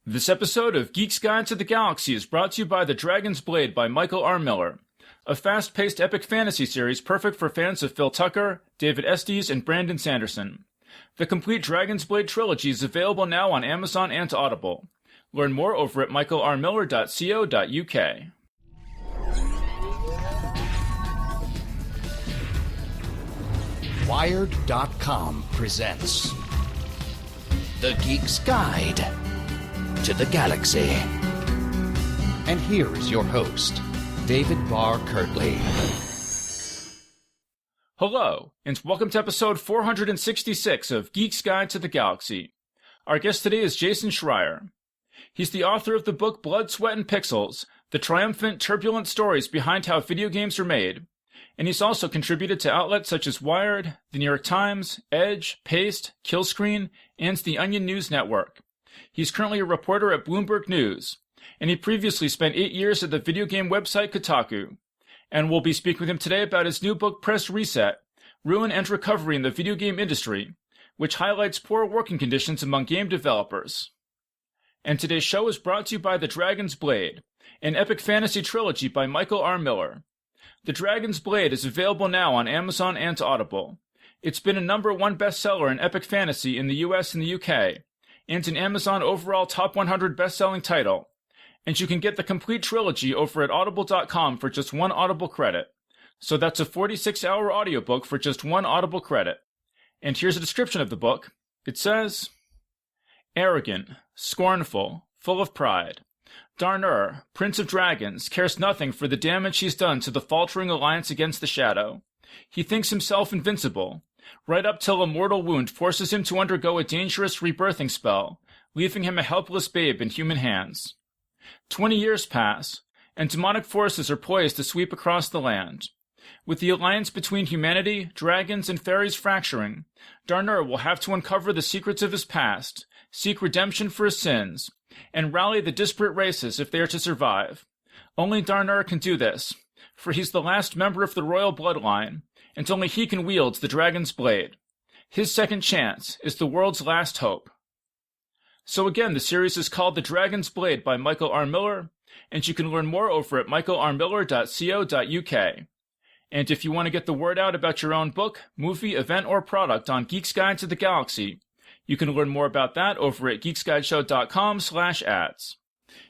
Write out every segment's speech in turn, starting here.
This episode of Geek's Guide to the Galaxy is brought to you by The Dragon's Blade by Michael R. Miller, a fast-paced epic fantasy series perfect for fans of Phil Tucker, David Estes, and Brandon Sanderson. The complete Dragon's Blade trilogy is available now on Amazon and Audible. Learn more over at michaelrmiller.co.uk. Wired.com presents The Geek's Guide to the Galaxy. And here is your host, David Barr Kirtley. Hello, and welcome to episode 466 of Geek's Guide to the Galaxy. Our guest today is Jason Schreier. He's the author of the book Blood, Sweat, and Pixels, the triumphant, turbulent stories behind how video games are made. And he's also contributed to outlets such as Wired, The New York Times, Edge, Paste, Killscreen, and the Onion News Network. He's currently a reporter at Bloomberg News, and he previously spent 8 years at the video game website Kotaku. And we'll be speaking with him today about his new book Press Reset, Ruin and Recovery in the Video Game Industry, which highlights poor working conditions among game developers. And today's show is brought to you by The Dragon's Blade, an epic fantasy trilogy by Michael R. Miller. The Dragon's Blade is available now on Amazon and Audible. It's been a #1 bestseller in epic fantasy in the US and the UK, and an Amazon overall top 100 best-selling title. And you can get the complete trilogy over at audible.com for just 1 Audible credit. So that's a 46-hour audiobook for just 1 Audible credit. And here's a description of the book. It says, arrogant, scornful, full of pride, Darnur, Prince of Dragons, cares nothing for the damage he's done to the faltering alliance against the Shadow. He thinks himself invincible, right up till a mortal wound forces him to undergo a dangerous rebirthing spell, leaving him a helpless babe in human hands. 20 years pass, and demonic forces are poised to sweep across the land. With the alliance between humanity, dragons, and fairies fracturing, Darnur will have to uncover the secrets of his past, seek redemption for his sins, and rally the disparate races if they are to survive. Only Darnur can do this, for he's the last member of the royal bloodline, and only he can wield the Dragon's Blade. His second chance is the world's last hope. So again, the series is called The Dragon's Blade by Michael R. Miller, and you can learn more over at michaelrmiller.co.uk. And if you want to get the word out about your own book, movie, event, or product on Geek's Guide to the Galaxy, you can learn more about that over at geeksguideshow.com/ads.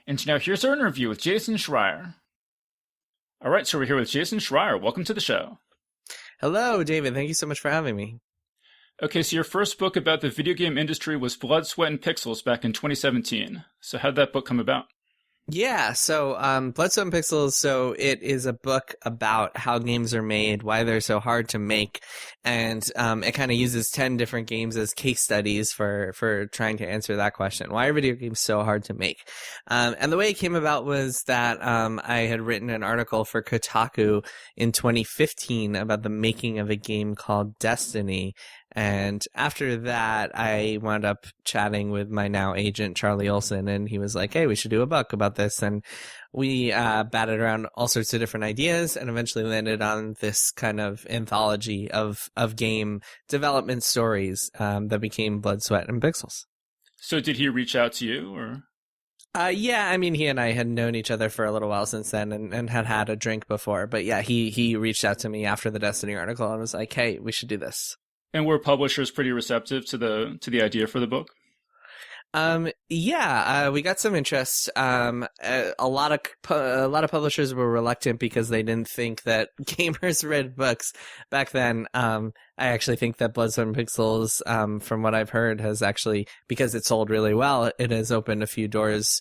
And now here's our interview with Jason Schreier. All right, so we're here with Jason Schreier. Welcome to the show. Hello, David. Thank you so much for having me. Okay, so your first book about the video game industry was Blood, Sweat, and Pixels back in 2017. So how did that book come about? Yeah, so Blood, Sweat, and Pixels, so it is a book about how games are made, why they're so hard to make, and it kind of uses 10 different games as case studies for trying to answer that question. Why are video games so hard to make? And the way it came about was that I had written an article for Kotaku in 2015 about the making of a game called Destiny. And after that, I wound up chatting with my now agent, Charlie Olson, and he was like, hey, we should do a book about this. And we batted around all sorts of different ideas and eventually landed on this kind of anthology of game development stories that became Blood, Sweat, and Pixels. So did he reach out to you, or? Yeah, I mean, he and I had known each other for a little while since then and had had a drink before. But yeah, he reached out to me after the Destiny article and was like, hey, we should do this. And were publishers pretty receptive to the idea for the book? Yeah, we got some interest. A lot of publishers were reluctant because they didn't think that gamers read books back then. I actually think that Blood, Sweat, and Pixels, from what I've heard, has actually, because it sold really well, it has opened a few doors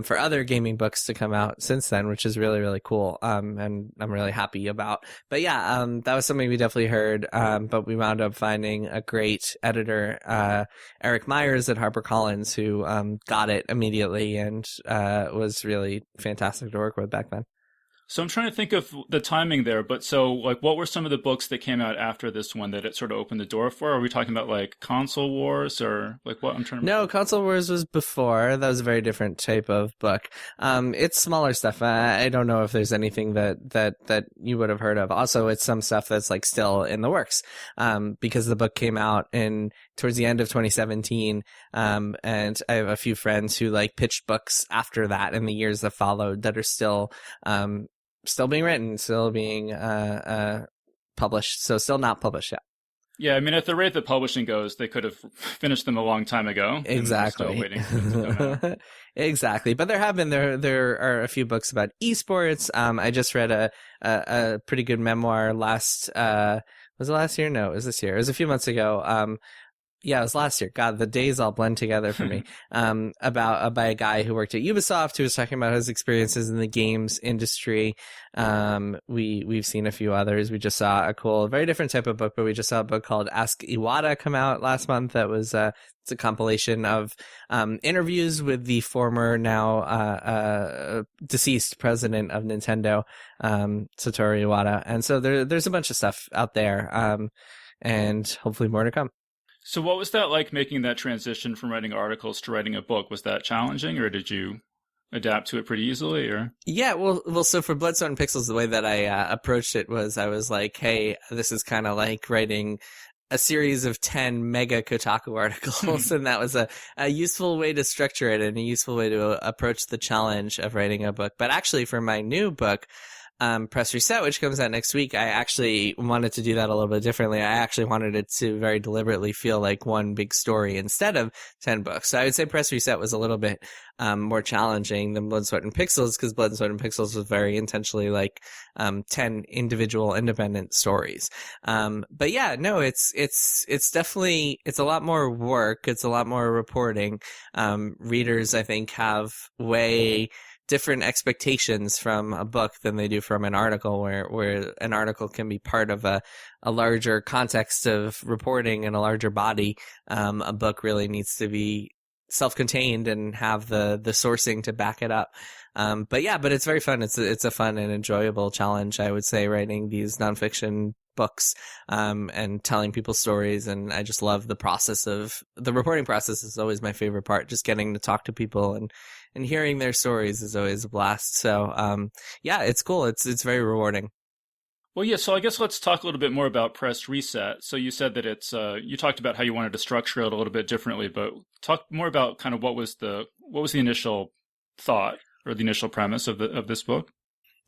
for other gaming books to come out since then, which is really, really cool. And I'm really happy about. But yeah, that was something we definitely heard. But we wound up finding a great editor, Eric Myers at HarperCollins, who got it immediately and was really fantastic to work with back then. So I'm trying to think of the timing there, but so like what were some of the books that came out after this one that it sort of opened the door for? Are we talking about like Console Wars or like what? I'm trying to No, Console Wars was before. That was a very different type of book. It's smaller stuff. I don't know if there's anything that you would have heard of. Also, it's some stuff that's like still in the works because the book came out in towards the end of 2017. And I have a few friends who like pitched books after that in the years that followed that are still being written, still being published. So still not published yet. Yeah, I mean, at the rate that publishing goes, they could have finished them a long time ago. Exactly. Still waiting for them to come out. Exactly. But there are a few books about esports. I just read a pretty good memoir last, was it last year? No, it was this year. It was a few months ago. Yeah, it was last year. God, the days all blend together for me. By a guy who worked at Ubisoft who was talking about his experiences in the games industry. We've seen a few others. We just saw a cool, very different type of book, but we just saw a book called Ask Iwata come out last month. That was it's a compilation of interviews with the former now deceased president of Nintendo, Satoru Iwata. And so there's a bunch of stuff out there, and hopefully more to come. So what was that like, making that transition from writing articles to writing a book? Was that challenging, or did you adapt to it pretty easily? Or yeah, well, so for Bloodstone and Pixels, the way that I approached it was I was like, hey, this is kind of like writing a series of 10 mega Kotaku articles, and that was a useful way to structure it and a useful way to approach the challenge of writing a book. But actually, for my new book, Press Reset, which comes out next week, I actually wanted to do that a little bit differently. I actually wanted it to very deliberately feel like one big story instead of 10 books. So I would say Press Reset was a little bit more challenging than Blood, Sweat, and Pixels, because Blood, Sweat, and Pixels was very intentionally like 10 individual independent stories. But yeah, no, it's definitely, it's a lot more work. It's a lot more reporting. Readers, I think, have way different expectations from a book than they do from an article, where an article can be part of a larger context of reporting and a larger body. A book really needs to be self-contained and have the sourcing to back it up. But it's very fun. It's a fun and enjoyable challenge, I would say, writing these nonfiction books, and telling people stories. And I just love the process of the reporting process is always my favorite part. Just getting to talk to people and hearing their stories is always a blast. So, it's cool. It's very rewarding. Well, yeah, so I guess let's talk a little bit more about Press Reset. So you said that it's, you talked about how you wanted to structure it a little bit differently, but talk more about kind of what was the initial thought or the initial premise of this book?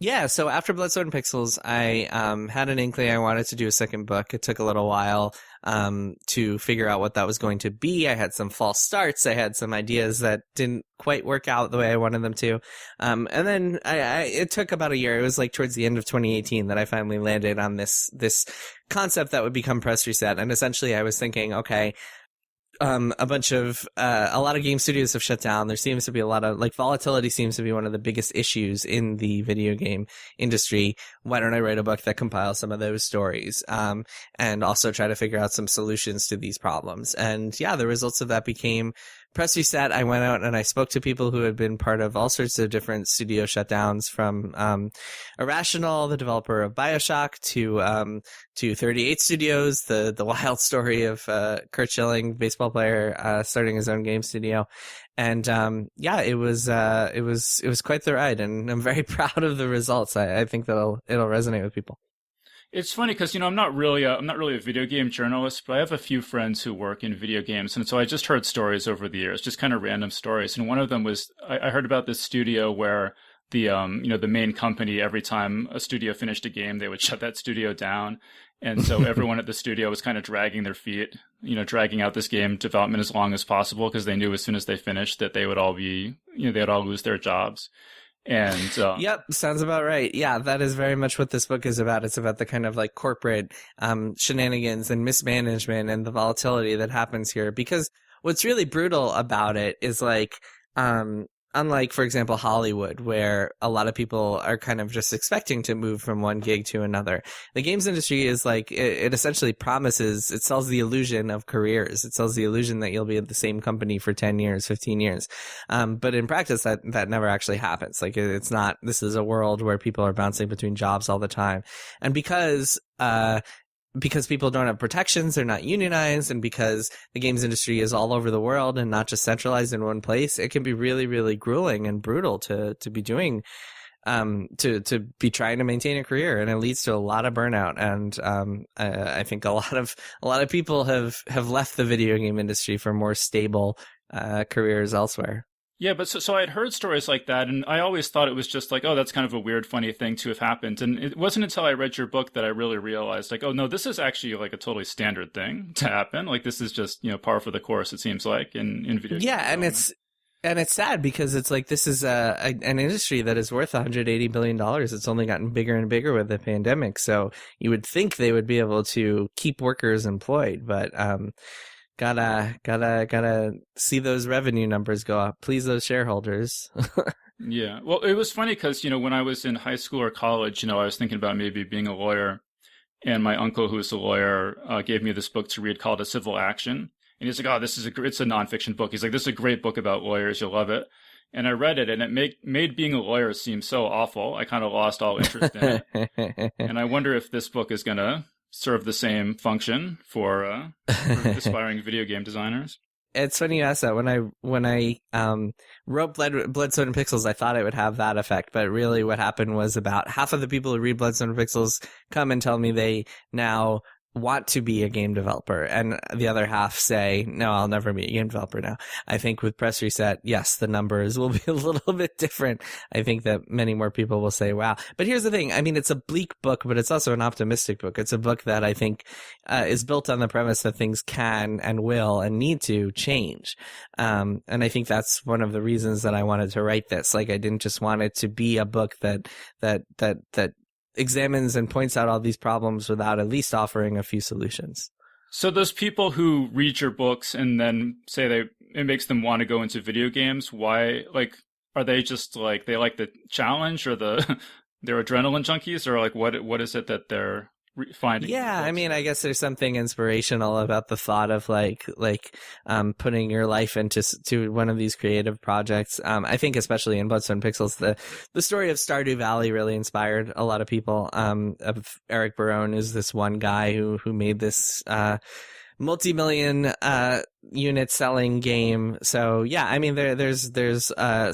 Yeah, so after Blood, Sweat, and Pixels, I had an inkling I wanted to do a second book. It took a little while to figure out what that was going to be. I had some false starts. I had some ideas that didn't quite work out the way I wanted them to. And then it took about a year. It was like towards the end of 2018 that I finally landed on this concept that would become Press Reset. And essentially I was thinking, okay, a lot of game studios have shut down. There seems to be a lot of, like, volatility seems to be one of the biggest issues in the video game industry. Why don't I write a book that compiles some of those stories, and also try to figure out some solutions to these problems? And yeah, the results of that became Press Reset. I went out and I spoke to people who had been part of all sorts of different studio shutdowns, from Irrational, the developer of BioShock, to 38 Studios, the wild story of Kurt Schilling, baseball player, starting his own game studio. And it was quite the ride, and I'm very proud of the results. I think it'll resonate with people. It's funny because, I'm not really a video game journalist, but I have a few friends who work in video games. And so I just heard stories over the years, just kind of random stories. And one of them was, I heard about this studio where the main company, every time a studio finished a game, they would shut that studio down. And so everyone at the studio was kind of dragging their feet, dragging out this game development as long as possible, because they knew as soon as they finished that they would all they'd all lose their jobs. And yep, sounds about right. Yeah, that is very much what this book is about. It's about the kind of like corporate shenanigans and mismanagement and the volatility that happens here. Because what's really brutal about it is, like, unlike, for example, Hollywood, where a lot of people are kind of just expecting to move from one gig to another, the games industry is like, it essentially promises, it sells the illusion of careers. It sells the illusion that you'll be at the same company for 10 years, 15 years. But in practice, that never actually happens. Like, it's not, this is a world where people are bouncing between jobs all the time. And because people don't have protections, they're not unionized, and because the games industry is all over the world and not just centralized in one place, it can be really, really grueling and brutal to be doing to be trying to maintain a career, and it leads to a lot of burnout. And I think a lot of people have left the video game industry for more stable careers elsewhere. Yeah, but so I had heard stories like that, and I always thought it was just like, oh, that's kind of a weird, funny thing to have happened. And it wasn't until I read your book that I really realized, like, oh no, this is actually like a totally standard thing to happen. Like this is just, par for the course, it seems like, in video games. Yeah, and it's sad because it's like this is an industry that is worth $180 billion. It's only gotten bigger and bigger with the pandemic. So you would think they would be able to keep workers employed, but gotta see those revenue numbers go up. Please, those shareholders. Yeah. Well, it was funny because, when I was in high school or college, I was thinking about maybe being a lawyer. And my uncle, who's a lawyer, gave me this book to read called A Civil Action. And he's like, oh, it's a nonfiction book. He's like, this is a great book about lawyers. You'll love it. And I read it, and it made being a lawyer seem so awful. I kind of lost all interest in it. And I wonder if this book is going to serve the same function for aspiring video game designers. It's funny you ask that. When I wrote Blood, Sweat, and Pixels, I thought it would have that effect, but really what happened was about half of the people who read Blood, Sweat, and Pixels come and tell me they now want to be a game developer, and the other half say, no, I'll never be a game developer now. I think with Press Reset, yes, the numbers will be a little bit different. I think that many more people will say, wow. But here's the thing. I mean, it's a bleak book, but it's also an optimistic book. It's a book that I think is built on the premise that things can and will and need to change. And I think that's one of the reasons that I wanted to write this. Like, I didn't just want it to be a book that examines and points out all these problems without at least offering a few solutions. So those people who read your books and then say it makes them want to go into video games, why, like, are they just like, they like the challenge, or they're adrenaline junkies, or like what is it that they're finding? Yeah, I mean, I guess there's something inspirational about the thought of like putting your life into one of these creative projects. I think especially in Blood, Sweat, and Pixels, the story of Stardew Valley really inspired a lot of people. Of Eric Barone is this one guy who made this multi-million unit selling game. So yeah, I mean there's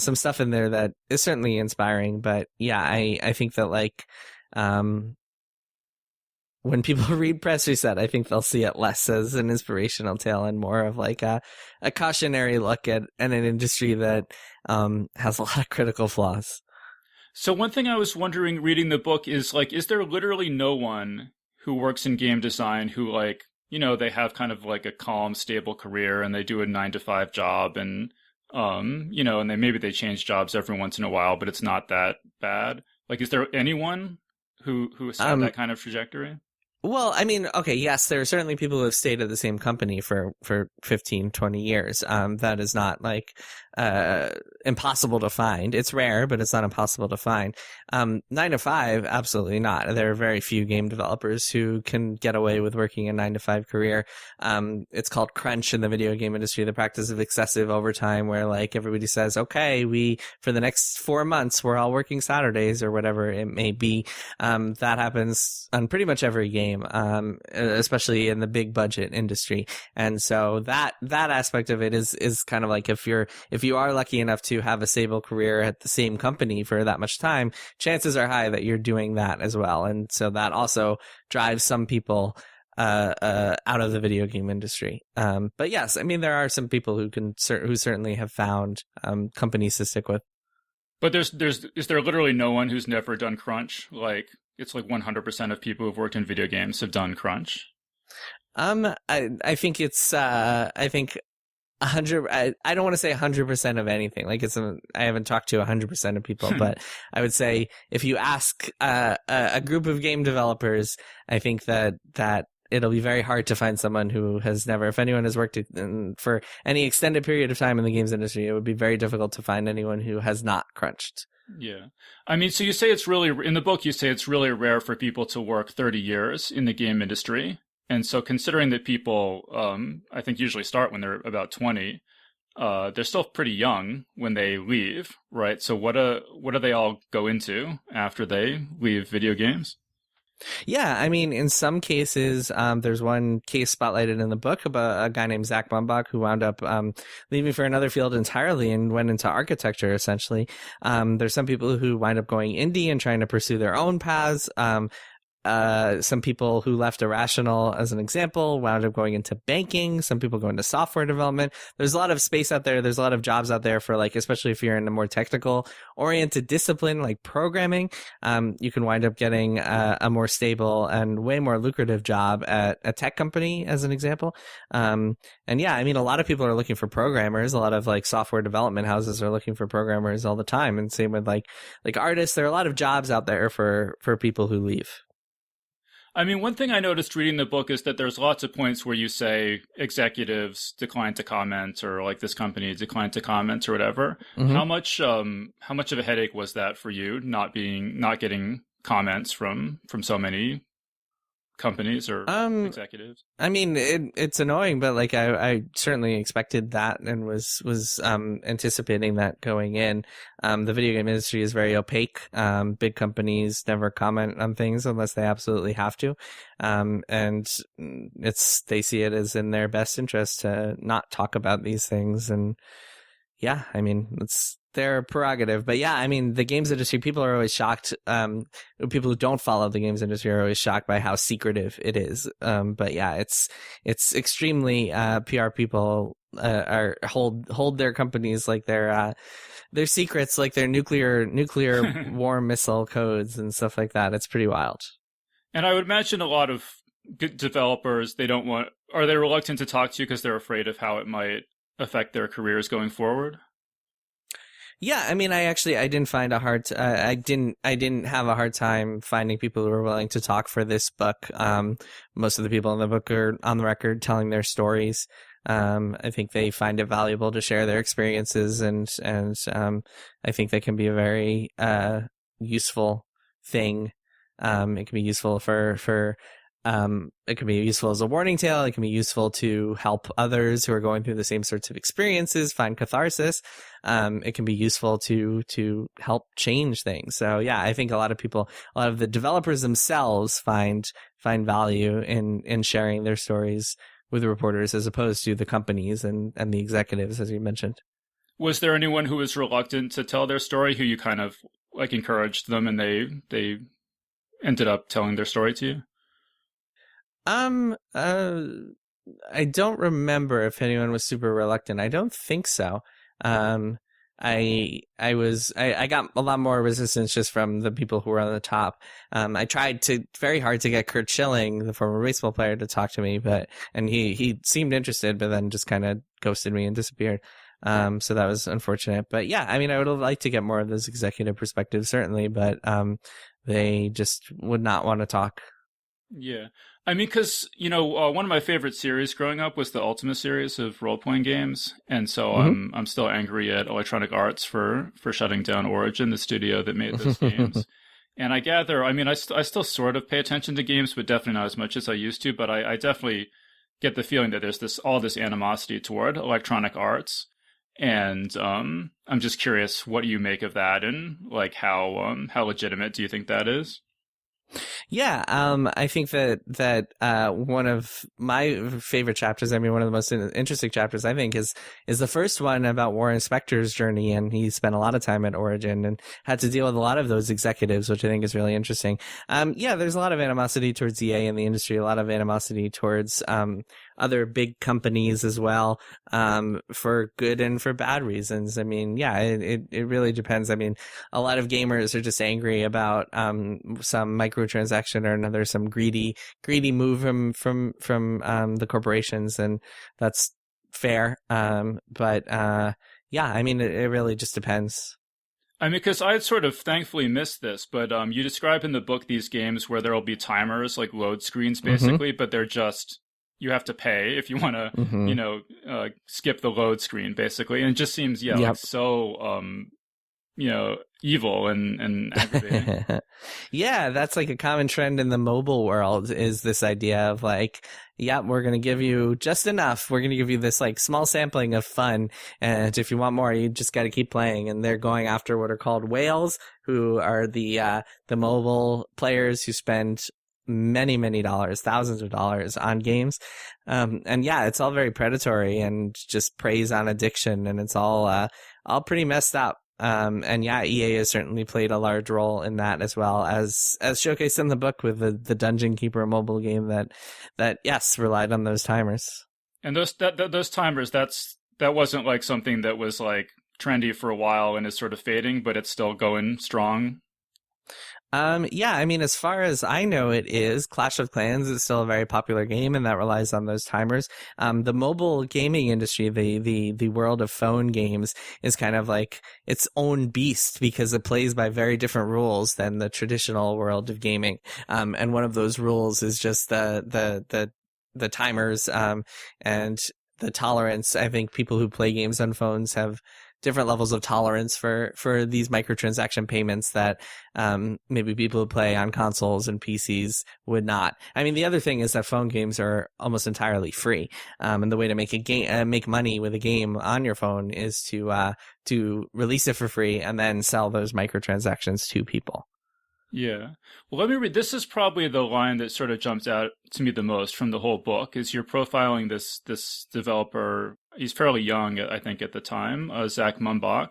some stuff in there that is certainly inspiring. But yeah, I think that like when people read Press Reset, I think they'll see it less as an inspirational tale and more of like a cautionary look at an industry that has a lot of critical flaws. So one thing I was wondering reading the book is like, is there literally no one who works in game design who like, they have kind of like a calm, stable career and they do a 9-to-5 job and, and maybe they change jobs every once in a while, but it's not that bad. Like, is there anyone who has had that kind of trajectory? Well, I mean, okay, yes, there are certainly people who have stayed at the same company for 15, 20 years. That is not like impossible to find. It's rare, but it's not impossible to find. 9-to-5, absolutely not. There are very few game developers who can get away with working a 9-to-5 career. It's called crunch in the video game industry, the practice of excessive overtime, where like everybody says, okay, for the next 4 months, we're all working Saturdays or whatever it may be. That happens on pretty much every game. Especially in the big budget industry. And so that aspect of it is kind of like if you are lucky enough to have a stable career at the same company for that much time, chances are high that you're doing that as well. And so that also drives some people out of the video game industry. But yes, I mean, there are some people who certainly have found companies to stick with. But is there literally no one who's never done crunch? Like, it's like 100% of people who've worked in video games have done crunch. I think it's I think 100. I don't want to say 100% of anything. Like I haven't talked to 100% of people, but I would say if you ask a group of game developers, I think that it'll be very hard to find someone who has never. If anyone has worked for any extended period of time in the games industry, it would be very difficult to find anyone who has not crunched. Yeah. I mean, so you say it's really, in the book, you say it's really rare for people to work 30 years in the game industry. And so considering that people, I think usually start when they're about 20, they're still pretty young when they leave, right? So what do they all go into after they leave video games? Yeah, I mean, in some cases, there's one case spotlighted in the book about a guy named Zach Bumbach who wound up leaving for another field entirely and went into architecture, essentially. There's some people who wind up going indie and trying to pursue their own paths. Some people who left Irrational, as an example, wound up going into banking. Some people go into software development. There's a lot of space out there. There's a lot of jobs out there for, like, especially if you're in a more technical oriented discipline like programming, you can wind up getting a more stable and way more lucrative job at a tech company, as an example. And yeah, I mean, a lot of people are looking for programmers. A lot of like software development houses are looking for programmers all the time. And same with like artists. There are a lot of jobs out there for people who leave. I mean, one thing I noticed reading the book is that there's lots of points where you say executives declined to comment, or like this company declined to comment, or whatever. Mm-hmm. How much of a headache was that for you, not getting comments from so many companies or executives? I mean, it's annoying, but like I certainly expected that and was anticipating that going in. The video game industry is very opaque. Big companies never comment on things unless they absolutely have to. And they see it as in their best interest to not talk about these things. And yeah, I mean, it's their prerogative. But yeah, I mean, the games industry, people are always shocked. People who don't follow the games industry are always shocked by how secretive it is. But yeah, it's extremely, PR people, hold their companies like their secrets, like their nuclear war missile codes and stuff like that. It's pretty wild. And I would imagine a lot of good developers, are they reluctant to talk to you because they're afraid of how it might affect their careers going forward? Yeah, I mean, I didn't find I didn't have a hard time finding people who were willing to talk for this book. Most of the people in the book are on the record telling their stories. I think they find it valuable to share their experiences, and I think they can be a very useful thing. It can be useful it can be useful as a warning tale. It can be useful to help others who are going through the same sorts of experiences find catharsis. It can be useful to help change things. So yeah, I think a lot of the developers themselves find value in sharing their stories with reporters, as opposed to the companies and the executives, as you mentioned. Was there anyone who was reluctant to tell their story, who you kind of like encouraged them and they ended up telling their story to you? I don't remember if anyone was super reluctant. I don't think so. I got a lot more resistance just from the people who were on the top. I tried very hard to get Kurt Schilling, the former baseball player, to talk to me, and he seemed interested, but then just kind of ghosted me and disappeared. So that was unfortunate. But yeah, I mean, I would have liked to get more of those executive perspectives, certainly, but they just would not want to talk. Yeah. I mean, because, one of my favorite series growing up was the Ultima series of role-playing games. And so I'm still angry at Electronic Arts for shutting down Origin, the studio that made those games. And I gather, I mean, I still sort of pay attention to games, but definitely not as much as I used to. But I definitely get the feeling that there's all this animosity toward Electronic Arts. And I'm just curious what you make of that, and like how legitimate do you think that is? Yeah, I think that one of my favorite chapters, I mean, one of the most interesting chapters, I think, is the first one about Warren Spector's journey, and he spent a lot of time at Origin and had to deal with a lot of those executives, which I think is really interesting. Yeah, there's a lot of animosity towards EA in the industry, a lot of animosity towards other big companies as well, for good and for bad reasons. I mean, yeah, it really depends. I mean, a lot of gamers are just angry about some microtransaction or another, some greedy move from the corporations, and that's fair. But yeah, I mean, it really just depends. I mean, because I had sort of thankfully missed this, but you describe in the book these games where there'll be timers, like load screens, basically, but they're just, you have to pay if you want to, skip the load screen, basically. And it just seems, like so, evil and aggravating. Yeah, that's like a common trend in the mobile world, is this idea of like, we're going to give you just enough. We're going to give you this like small sampling of fun. And if you want more, you just got to keep playing. And they're going after what are called whales, who are the mobile players who spend many dollars, thousands of dollars on games. And yeah, it's all very predatory and just preys on addiction, and it's all pretty messed up. And yeah, EA has certainly played a large role in that, as well as showcased in the book with the Dungeon Keeper mobile game that yes, relied on those timers. And those timers, that wasn't like something that was like trendy for a while and is sort of fading, but it's still going strong. Yeah, I mean, as far as I know, it is. Clash of Clans is still a very popular game, and that relies on those timers. The mobile gaming industry, the world of phone games, is kind of like its own beast because it plays by very different rules than the traditional world of gaming. And one of those rules is just the timers, and the tolerance. I think people who play games on phones have different levels of tolerance for these microtransaction payments that maybe people who play on consoles and PCs would not. I mean, the other thing is that phone games are almost entirely free, and the way to make money with a game on your phone is to release it for free and then sell those microtransactions to people. Yeah. Well, let me read. This is probably the line that sort of jumps out to me the most from the whole book, is you're profiling this developer. He's fairly young, I think, at the time, Zach Mumbach.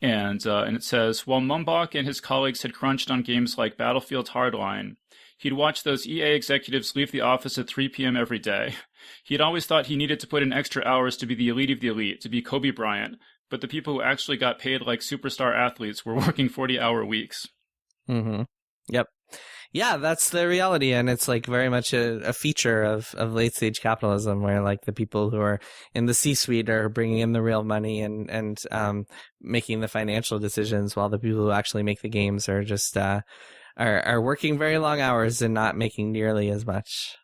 And it says, while Mumbach and his colleagues had crunched on games like Battlefield Hardline, he'd watched those EA executives leave the office at 3 p.m. every day. He'd always thought he needed to put in extra hours to be the elite of the elite, to be Kobe Bryant. But the people who actually got paid like superstar athletes were working 40-hour weeks. Mm-hmm. Yep. Yeah, that's the reality, and it's like very much a feature of late stage capitalism, where like the people who are in the C-suite are bringing in the real money and making the financial decisions, while the people who actually make the games are just are working very long hours and not making nearly as much.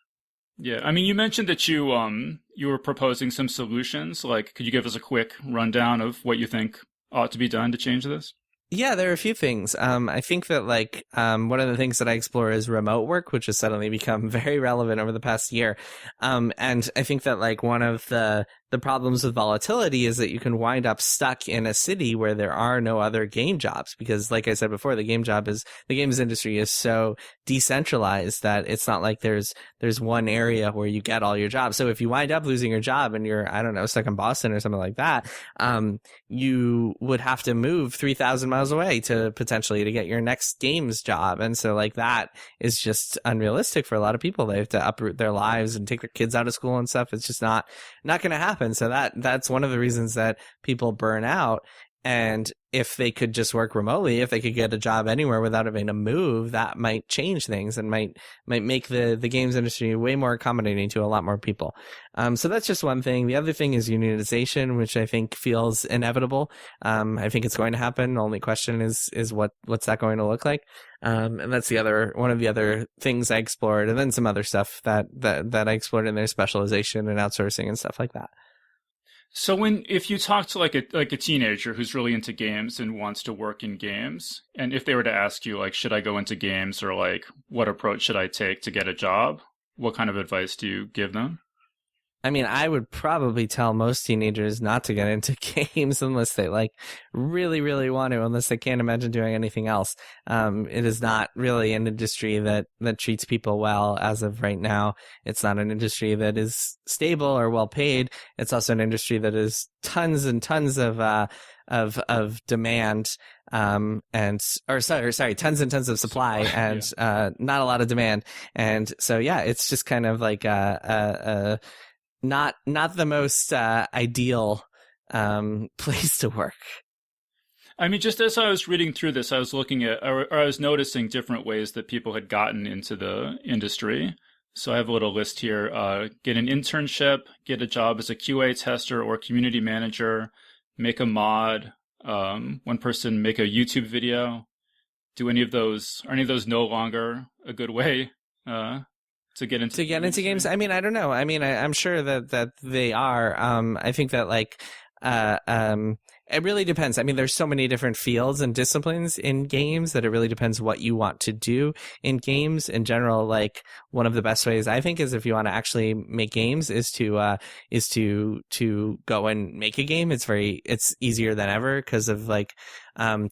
Yeah, I mean, you mentioned that you were proposing some solutions. Like, could you give us a quick rundown of what you think ought to be done to change this? Yeah, there are a few things. I think that one of the things that I explore is remote work, which has suddenly become very relevant over the past year. And I think that one of the problems with volatility is that you can wind up stuck in a city where there are no other game jobs, because like I said before, the games industry is so decentralized that it's not like there's one area where you get all your jobs. So if you wind up losing your job and you're, I don't know, stuck in Boston or something like that, you would have to move 3,000 miles away to get your next games job. And so that is just unrealistic for a lot of people. They have to uproot their lives and take their kids out of school and stuff. It's just not going to happen. So that's one of the reasons that people burn out. And if they could just work remotely, if they could get a job anywhere without having to move, that might change things and might make the games industry way more accommodating to a lot more people. So that's just one thing. The other thing is unionization, which I think feels inevitable. I think it's going to happen. The only question is what's that going to look like? And that's one of the other things I explored, and then some other stuff that I explored in their specialization and outsourcing and stuff like that. So if you talk to like a teenager who's really into games and wants to work in games, and if they were to ask you should I go into games, or what approach should I take to get a job, what kind of advice do you give them? I mean, I would probably tell most teenagers not to get into games unless they really, really want to, unless they can't imagine doing anything else. It is not really an industry that treats people well as of right now. It's not an industry that is stable or well paid. It's also an industry that is tons and tons of demand, tons and tons of supply and not a lot of demand. And so yeah, it's just kind of like not the most ideal place to work. I mean, just as I was reading through this, I was looking at, or I was noticing different ways that people had gotten into the industry. So I have a little list here. Get an internship, get a job as a QA tester or community manager, make a mod, one person make a YouTube video. Are any of those no longer a good way to get into games? I mean, I don't know. I mean, I'm sure that they are. I think that It really depends. I mean, there's so many different fields and disciplines in games that it really depends what you want to do in games. In general, like one of the best ways I think is if you want to actually make games is to go and make a game. It's easier than ever because of like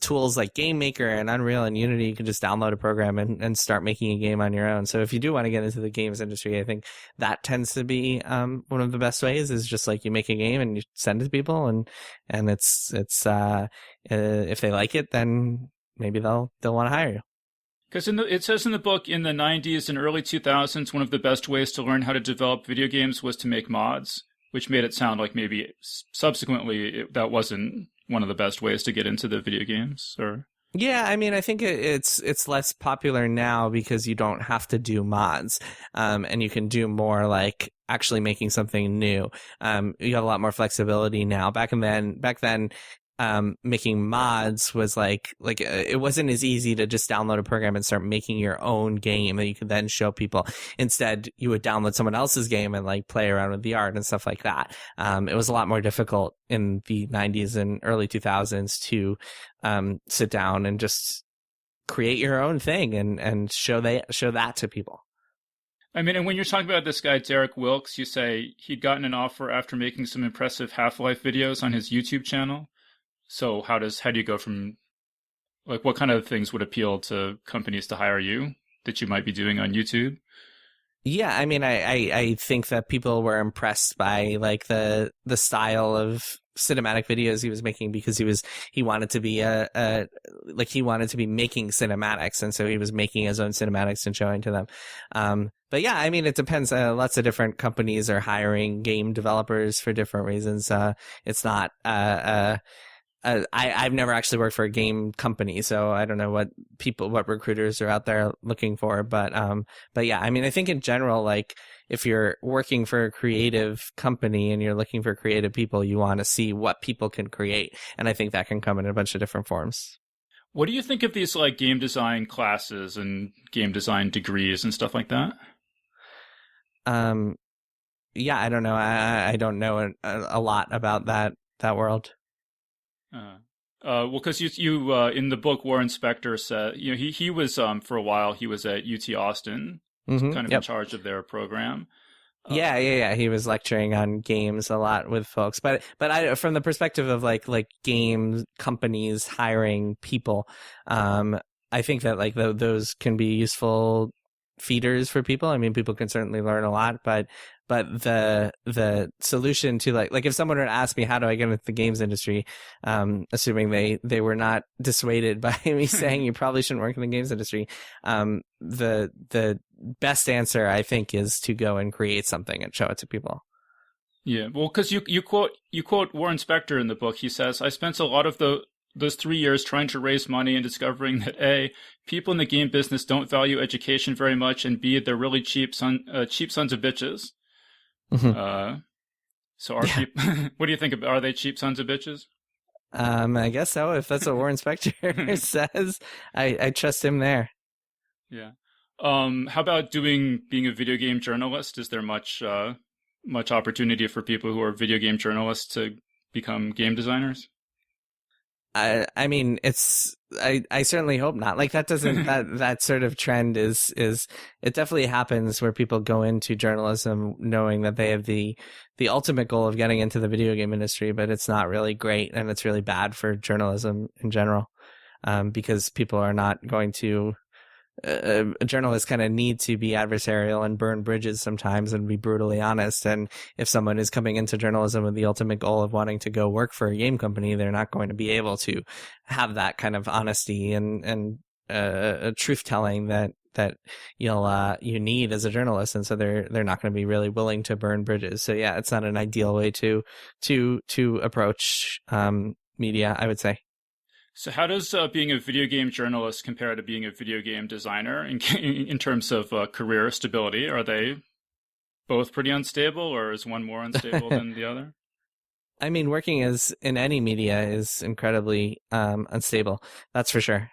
tools like Game Maker and Unreal and Unity. You can just download a program and start making a game on your own. So if you do want to get into the games industry, I think that tends to be one of the best ways is just like you make a game and you send it to people and it's if they like it, then maybe they'll want to hire you. Because it says in the book, in the 90s and early 2000s, one of the best ways to learn how to develop video games was to make mods, which made it sound like maybe subsequently that wasn't one of the best ways to get into the video games. Or yeah, I mean, I think it's less popular now because you don't have to do mods, and you can do more like actually making something new. You have a lot more flexibility now. Back then, making mods was like it wasn't as easy to just download a program and start making your own game that you could then show people. Instead, you would download someone else's game and like play around with the art and stuff like that. It was a lot more difficult in the 90s and early 2000s to sit down and just create your own thing and show that to people. I mean, and when you're talking about this guy, Derek Wilkes, you say he'd gotten an offer after making some impressive Half-Life videos on his YouTube channel. So how do you go from, like, what kind of things would appeal to companies to hire you that you might be doing on YouTube? Yeah, I mean, I think that people were impressed by like the style of cinematic videos he was making because he wanted to be he wanted to be making cinematics, and so he was making his own cinematics and showing to them. But yeah, I mean, it depends. Lots of different companies are hiring game developers for different reasons. It's not. I've never actually worked for a game company, so I don't know what recruiters are out there looking for. But yeah, I mean, I think in general, like if you're working for a creative company and you're looking for creative people, you want to see what people can create, and I think that can come in a bunch of different forms. What do you think of these like game design classes and game design degrees and stuff like that? Yeah, I don't know. I don't know a lot about that world. Well, because you in the book, Warren Spector said, he was for a while he was at UT Austin, kind of in charge of their program. Yeah. He was lecturing on games a lot with folks, but from the perspective of like game companies hiring people, I think that like those can be useful feeders for people. I mean, people can certainly learn a lot, but the solution to like if someone were to ask me how do I get into the games industry, assuming they were not dissuaded by me saying you probably shouldn't work in the games industry, the best answer I think is to go and create something and show it to people. Yeah, well, because you quote Warren Spector in the book. He says, "I spent a lot of those 3 years trying to raise money and discovering that A, people in the game business don't value education very much, and B, they're really cheap sons of bitches." Mm-hmm. So what do you think are they cheap sons of bitches? I guess so. If that's what Warren Spector says, I trust him there. Yeah. How about being a video game journalist? Is there much opportunity for people who are video game journalists to become game designers? I mean, I certainly hope not. Like that doesn't, that sort of trend is, it definitely happens where people go into journalism knowing that they have the ultimate goal of getting into the video game industry, but it's not really great and it's really bad for journalism in general. Because people are not going to, journalists kind of need to be adversarial and burn bridges sometimes and be brutally honest. And if someone is coming into journalism with the ultimate goal of wanting to go work for a game company, they're not going to be able to have that kind of honesty and truth telling that you need as a journalist. And so they're not going to be really willing to burn bridges. So yeah, it's not an ideal way to approach media, I would say. So how does being a video game journalist compare to being a video game designer in terms of career stability? Are they both pretty unstable, or is one more unstable than the other? I mean, working in any media is incredibly unstable. That's for sure.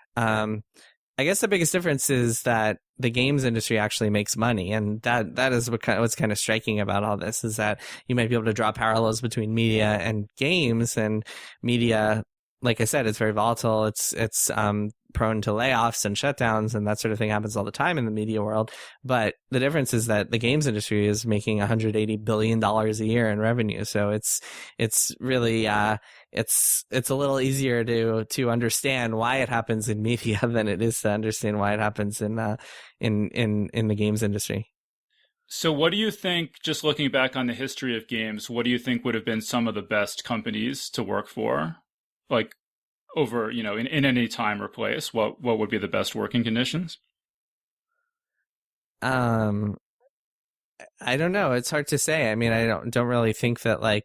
I guess the biggest difference is that the games industry actually makes money, and that is what's kind of striking about all this is that you might be able to draw parallels between media and games. And media, like I said, it's very volatile. It's prone to layoffs and shutdowns, and that sort of thing happens all the time in the media world. But the difference is that the games industry is making $180 billion a year in revenue. So it's really it's a little easier to understand why it happens in media than it is to understand why it happens in the games industry. So what do you think, just looking back on the history of games, what do you think would have been some of the best companies to work for? Like, over, in any time or place, what would be the best working conditions? I don't know. It's hard to say. I mean, I don't really think that I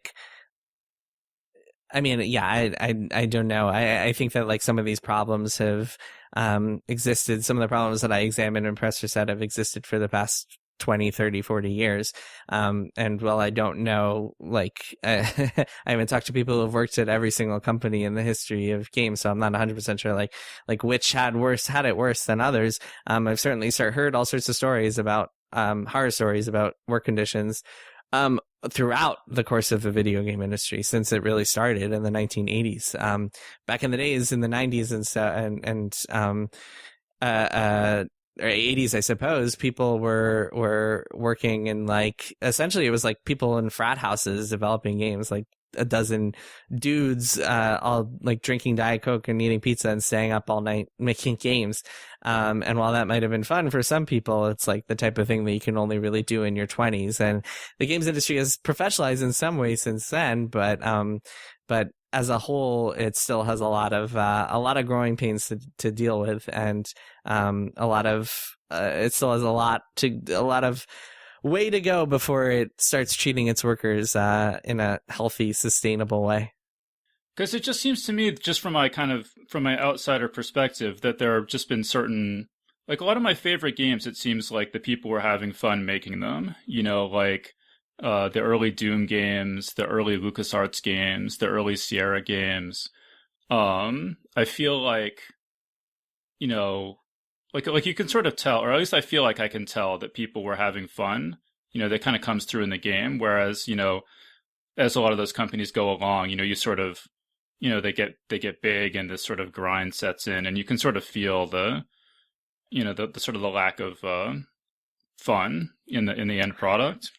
don't know. I think that some of these problems have existed. Some of the problems that I examined and Presser said have existed for the past 20, 30, 40 years. And while I don't know, I haven't talked to people who've worked at every single company in the history of games, so I'm not 100% sure which had it worse than others. I've certainly heard all sorts of stories about horror stories about work conditions throughout the course of the video game industry since it really started in the 1980s. Back in the days in the 90s or 80s, I suppose, people were working in essentially it was people in frat houses developing games, a dozen dudes all drinking Diet Coke and eating pizza and staying up all night making games. And while that might have been fun for some people, it's the type of thing that you can only really do in your 20s. And the games industry has professionalized in some ways since then, but as a whole, it still has a lot of growing pains to deal with, and it still has a lot of way to go before it starts treating its workers in a healthy, sustainable way. Because it just seems to me, just from my outsider perspective, that there have just been certain, a lot of my favorite games, it seems like the people were having fun making them. The early Doom games, the early LucasArts games, the early Sierra games. I feel you can sort of tell, or at least I feel like I can tell that people were having fun. That kind of comes through in the game. Whereas, as a lot of those companies go along, you sort of, they get big and this sort of grind sets in, and you can sort of feel the sort of the lack of fun in the end product.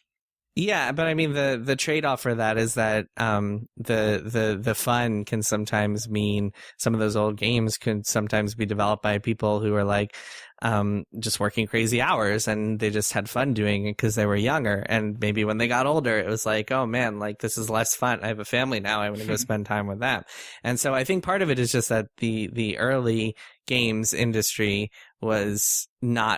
Yeah, but I mean the trade-off for that is that the fun can sometimes mean some of those old games could sometimes be developed by people who are just working crazy hours, and they just had fun doing it because they were younger. And maybe when they got older, it was oh man, this is less fun. I have a family now. I want to go spend time with them. And so I think part of it is just that the early games industry was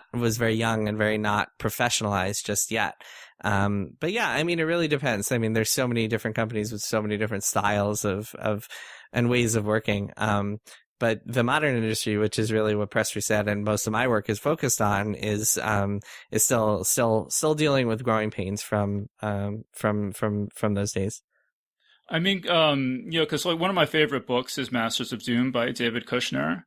very young and very not professionalized just yet. But yeah, I mean, it really depends. I mean, there's so many different companies with so many different styles of and ways of working. But the modern industry, which is really what Presser said, and most of my work is focused on, is still dealing with growing pains from those days. I mean, because one of my favorite books is Masters of Doom by David Kushner.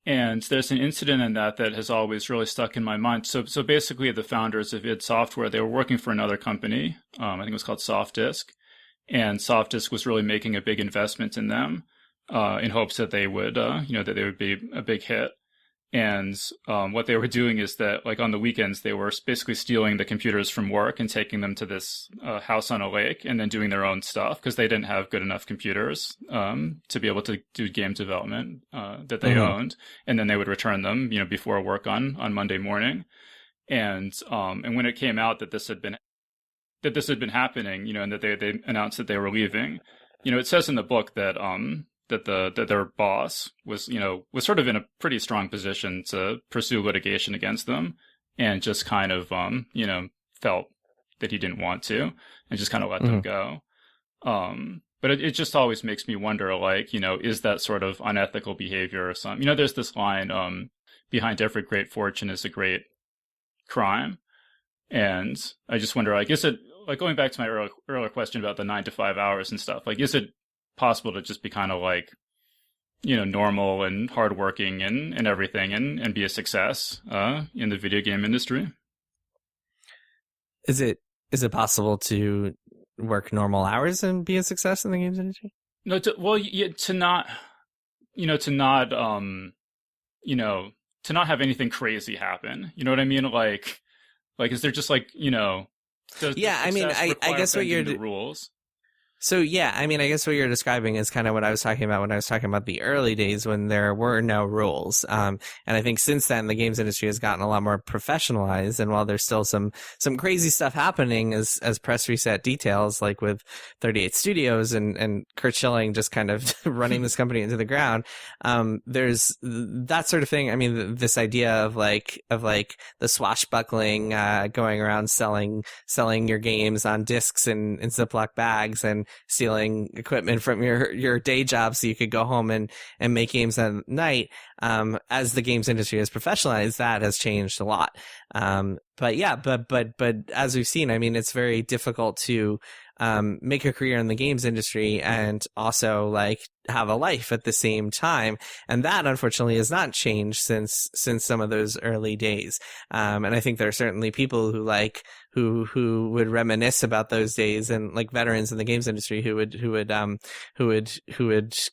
And there's an incident in that has always really stuck in my mind. So basically, the founders of id Software, they were working for another company. I think it was called Softdisk. And Softdisk was really making a big investment in them in hopes that they would, that they would be a big hit. And what they were doing is that, on the weekends, they were basically stealing the computers from work and taking them to this house on a lake and then doing their own stuff because they didn't have good enough computers to be able to do game development that they owned. And then they would return them, before work on Monday morning. And when it came out that this had been happening, and that they announced that they were leaving, it says in the book that that their boss was sort of in a pretty strong position to pursue litigation against them, and just kind of felt that he didn't want to, and just kind of let them go. But it just always makes me wonder, is that sort of unethical behavior or something? There's this line, behind every great fortune is a great crime. And I just wonder, is it, going back to my earlier question about the 9 to 5 hours and stuff, is it possible to just be kind of normal and hardworking and everything, and be a success in the video game industry. Is it possible to work normal hours and be a success in the games industry? No, to not, to not have anything crazy happen. You know what I mean? Like is there just Yeah, I mean, I guess what you're the rules. So yeah, I mean, I guess what you're describing is kind of what I was talking about when I was talking about the early days when there were no rules. And I think since then the games industry has gotten a lot more professionalized. And while there's still some crazy stuff happening as press reset details, like with 38 Studios and Kurt Schilling just kind of running this company into the ground, there's that sort of thing. I mean, this idea of like the swashbuckling, going around selling your games on discs in Ziploc bags and stealing equipment from your day job so you could go home and make games at night. As the games industry has professionalized, that has changed a lot. But as we've seen, I mean, it's very difficult to make a career in the games industry and also like have a life at the same time. And that unfortunately has not changed since some of those early days. And I think there are certainly people who would reminisce about those days, and like veterans in the games industry who would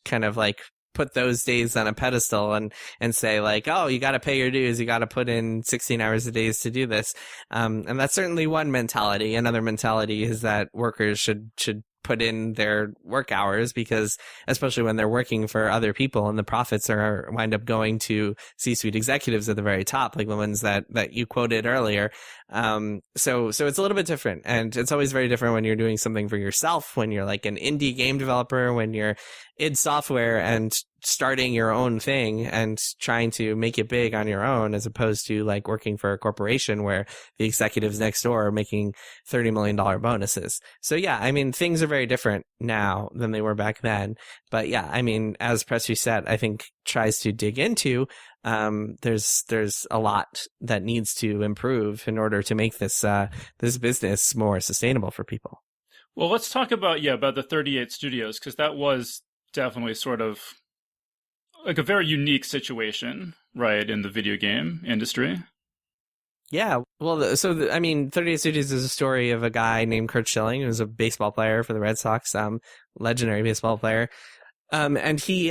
kind of like put those days on a pedestal and say like, oh, you got to pay your dues. You got to put in 16 hours a day to do this. And that's certainly one mentality. Another mentality is that workers should put in their work hours, because especially when they're working for other people and the profits wind up going to C-suite executives at the very top, like the ones that you quoted earlier. So it's a little bit different, and it's always very different when you're doing something for yourself, when you're like an indie game developer, when you're id Software and starting your own thing and trying to make it big on your own, as opposed to like working for a corporation where the executives next door are making $30 million bonuses. So yeah, I mean, things are very different now than they were back then. But yeah, I mean, as Press Reset, I think tries to dig into, there's a lot that needs to improve in order to make this business more sustainable for people. Well, let's talk about the 38 Studios, because that was definitely sort of like a very unique situation, right, in the video game industry. Yeah, well, I mean, 38 Studios is a story of a guy named Kurt Schilling, who was a baseball player for the Red Sox, legendary baseball player. And he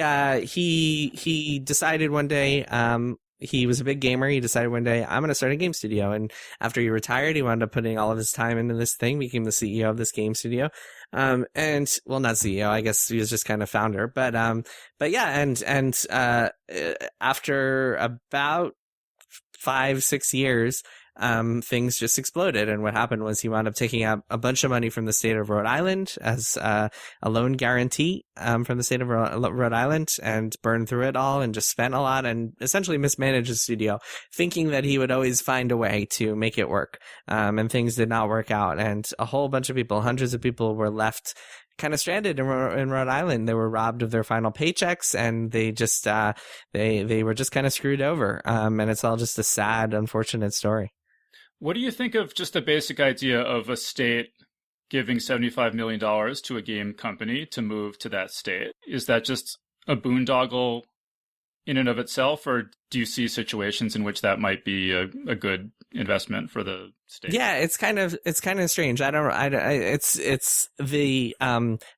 decided one day, he was a big gamer. He decided one day, I'm going to start a game studio. And after he retired, he wound up putting all of his time into this thing, became the CEO of this game studio. And well, not CEO, I guess he was just kind of founder, but yeah. And after about 5-6 years, things just exploded. And what happened was he wound up taking out a bunch of money from the state of Rhode Island as a loan guarantee from the state of Rhode Island, and burned through it all and just spent a lot and essentially mismanaged the studio, thinking that he would always find a way to make it work. And things did not work out. And a whole bunch of people, hundreds of people, were left kind of stranded in Rhode Island. They were robbed of their final paychecks, and they just they were just kind of screwed over. And it's all just a sad, unfortunate story. What do you think of just the basic idea of a state giving $75 million to a game company to move to that state? Is that just a boondoggle in and of itself, or do you see situations in which that might be a good investment for the state? Yeah, it's kind of strange. It's the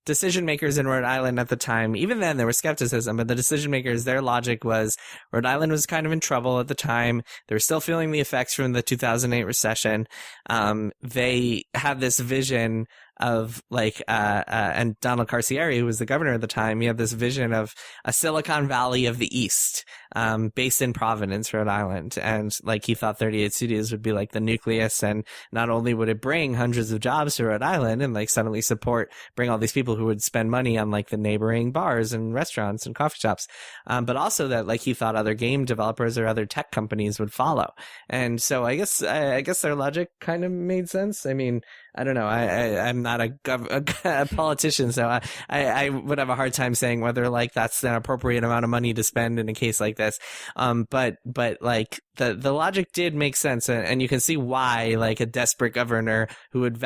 decision makers in Rhode Island at the time. Even then, there was skepticism, but the decision makers, their logic was Rhode Island was kind of in trouble at the time. They were still feeling the effects from the 2008 recession. They had this vision of like, and Donald Carcieri, who was the governor at the time, he had this vision of a Silicon Valley of the East, based in Providence, Rhode Island. And like, he thought 38 Studios would be like the nucleus, and not only would it bring hundreds of jobs to Rhode Island and like suddenly bring all these people who would spend money on like the neighboring bars and restaurants and coffee shops, but also that like he thought other game developers or other tech companies would follow. And so I guess their logic kind of made sense. I mean, I don't know. I'm not a politician, so I would have a hard time saying whether like that's an appropriate amount of money to spend in a case like this. But like the logic did make sense, and you can see why, like, a desperate governor who had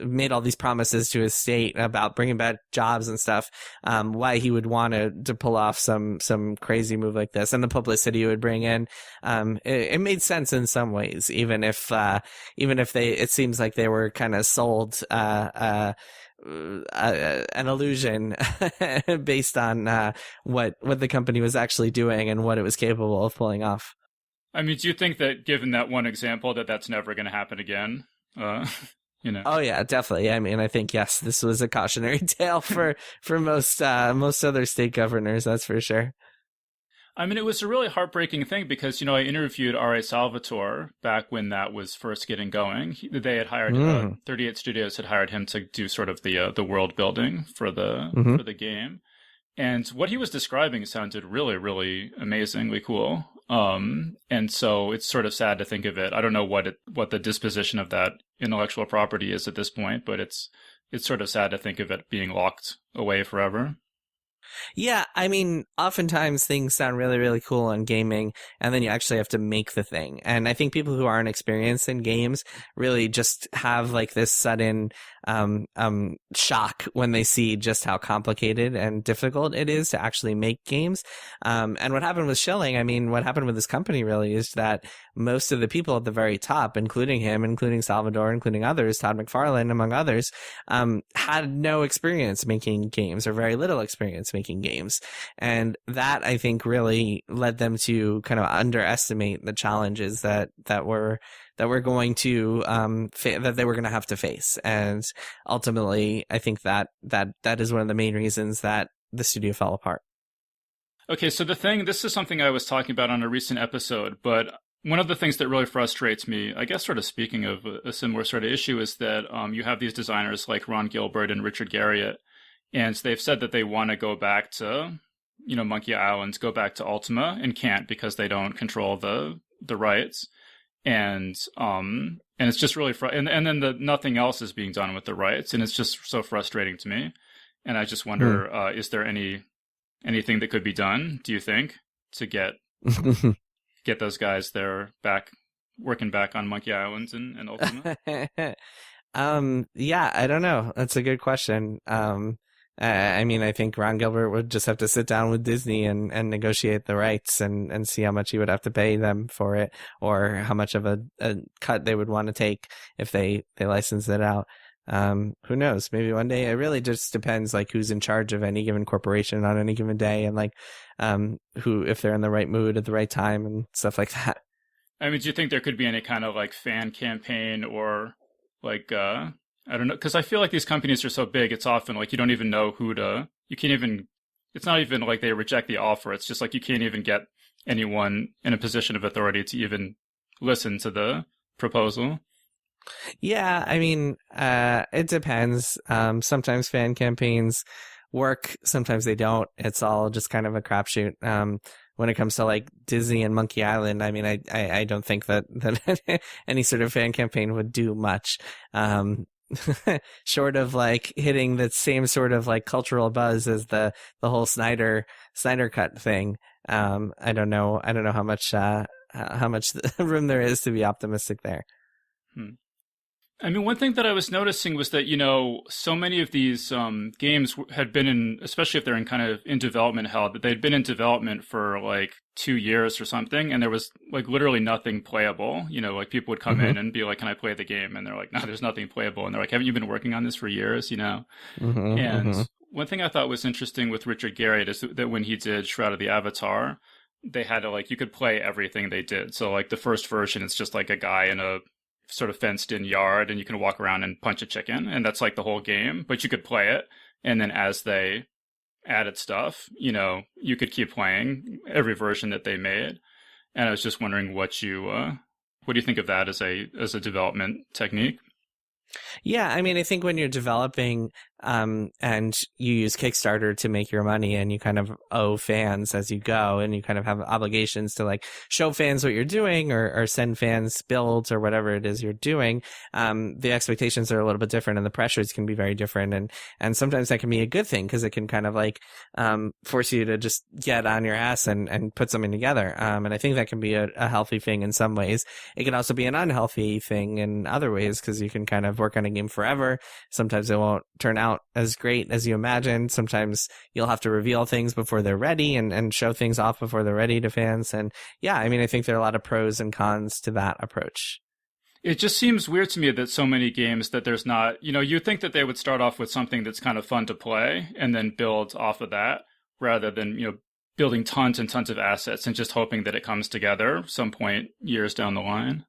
made all these promises to his state about bringing back jobs and stuff, why he would want to pull off some crazy move like this, and the publicity it would bring in. It made sense in some ways, even if it seems like they were kind of sold an illusion based on what the company was actually doing and what it was capable of pulling off. I mean, do you think that, given that one example, that's never going to happen again? Oh yeah, definitely. I mean, I think, yes, this was a cautionary tale for most other state governors. That's for sure. I mean, it was a really heartbreaking thing because, I interviewed R.A. Salvatore back when that was first getting going. They had hired 38 Studios had hired him to do sort of the world building for the game, and what he was describing sounded really, really amazingly cool. And so it's sort of sad to think of it. I don't know what the disposition of that intellectual property is at this point, but it's sort of sad to think of it being locked away forever. Yeah, I mean, oftentimes things sound really, really cool on gaming, and then you actually have to make the thing. And I think people who aren't experienced in games really just have like this sudden shock when they see just how complicated and difficult it is to actually make games. And what happened with Schilling, I mean, what happened with this company really is that most of the people at the very top, including him, including Salvador, including others, Todd McFarlane, among others, had no experience making games or very little experience making games. And that, I think, really led them to kind of underestimate the challenges that were going to that they were going to have to face. And ultimately, I think that is one of the main reasons that the studio fell apart. Okay, so this is something I was talking about on a recent episode, but one of the things that really frustrates me, I guess sort of speaking of a similar sort of issue, is that you have these designers like Ron Gilbert and Richard Garriott, and they've said that they want to go back to, Monkey Island, go back to Ultima, and can't because they don't control the rights. And it's just really and then nothing else is being done with the rights, and it's just so frustrating to me. And I just wonder, is there anything that could be done, do you think, to get those guys there back working back on Monkey Island and Ultima? Yeah, I don't know. That's a good question. I mean, I think Ron Gilbert would just have to sit down with Disney and negotiate the rights and see how much he would have to pay them for it, or how much of a cut they would want to take if they license it out. Who knows? Maybe one day. It really just depends, like, who's in charge of any given corporation on any given day, and like, if they're in the right mood at the right time and stuff like that. I mean, do you think there could be any kind of like fan campaign or like, I don't know, because I feel like these companies are so big, it's often like you don't even know it's not even like they reject the offer. It's just like you can't even get anyone in a position of authority to even listen to the proposal. Yeah, I mean, it depends. Sometimes fan campaigns work, sometimes they don't. It's all just kind of a crapshoot. When it comes to like Disney and Monkey Island, I mean, I don't think that any sort of fan campaign would do much. Short of like hitting the same sort of like cultural buzz as the whole Snyder cut thing. I don't know how much room there is to be optimistic there. I mean, one thing that I was noticing was that, so many of these games had been in, especially if they're in development hell, that they'd been in development for like 2 years or something, and there was like literally nothing playable. Like people would come in and be like, "Can I play the game?" And they're like, "No, there's nothing playable." And they're like, "Haven't you been working on this for years?" And one thing I thought was interesting with Richard Garriott is that when he did Shroud of the Avatar, they had to you could play everything they did. So like the first version, it's just like a guy in a sort of fenced in yard and you can walk around and punch a chicken, and that's like the whole game, but you could play it. And then as they added stuff, you could keep playing every version that they made. And I was just wondering what do you think of that as a development technique? Yeah, I mean, I think when you're developing and you use Kickstarter to make your money and you kind of owe fans as you go and you kind of have obligations to like show fans what you're doing or send fans builds or whatever it is you're doing, the expectations are a little bit different and the pressures can be very different. And sometimes that can be a good thing because it can kind of like force you to just get on your ass and put something together. And I think that can be a healthy thing in some ways. It can also be an unhealthy thing in other ways because you can kind of work on a game forever. Sometimes it won't turn out as great as you imagined. Sometimes you'll have to reveal things before they're ready and show things off before they're ready to fans. And yeah, I mean, I think there are a lot of pros and cons to that approach. It just seems weird to me that so many games that there's not, you'd think that they would start off with something that's kind of fun to play and then build off of that rather than, building tons and tons of assets and just hoping that it comes together some point years down the line.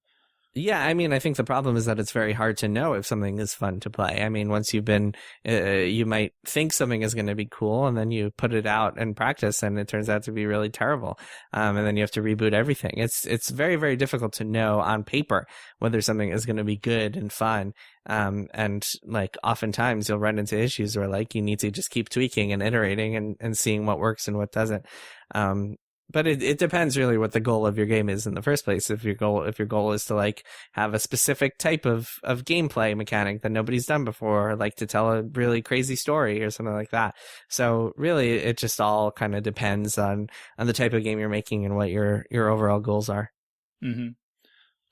Yeah, I mean, I think the problem is that it's very hard to know if something is fun to play. I mean, once you've been, you might think something is going to be cool, and then you put it out and practice, and it turns out to be really terrible. And then you have to reboot everything. It's very, very difficult to know on paper whether something is going to be good and fun. And like oftentimes you'll run into issues where like you need to just keep tweaking and iterating and seeing what works and what doesn't. But it depends really what the goal of your game is in the first place. If your goal is to like have a specific type of gameplay mechanic that nobody's done before, or like to tell a really crazy story or something like that. So really it just all kind of depends on the type of game you're making and what your overall goals are. Mm-hmm.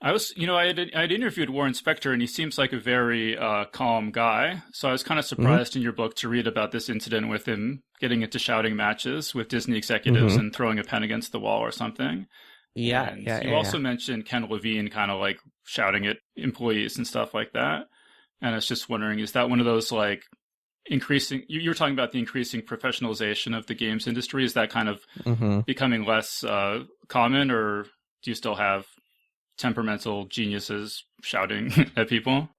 I was, I had interviewed Warren Spector, and he seems like a very calm guy. So I was kind of surprised in your book to read about this incident with him getting into shouting matches with Disney executives and throwing a pen against the wall or something. Yeah, You also mentioned Ken Levine kind of like shouting at employees and stuff like that. And I was just wondering, is that one of those like increasing? You were talking about the increasing professionalization of the games industry. Is that kind of becoming less common, or do you still have temperamental geniuses shouting at people?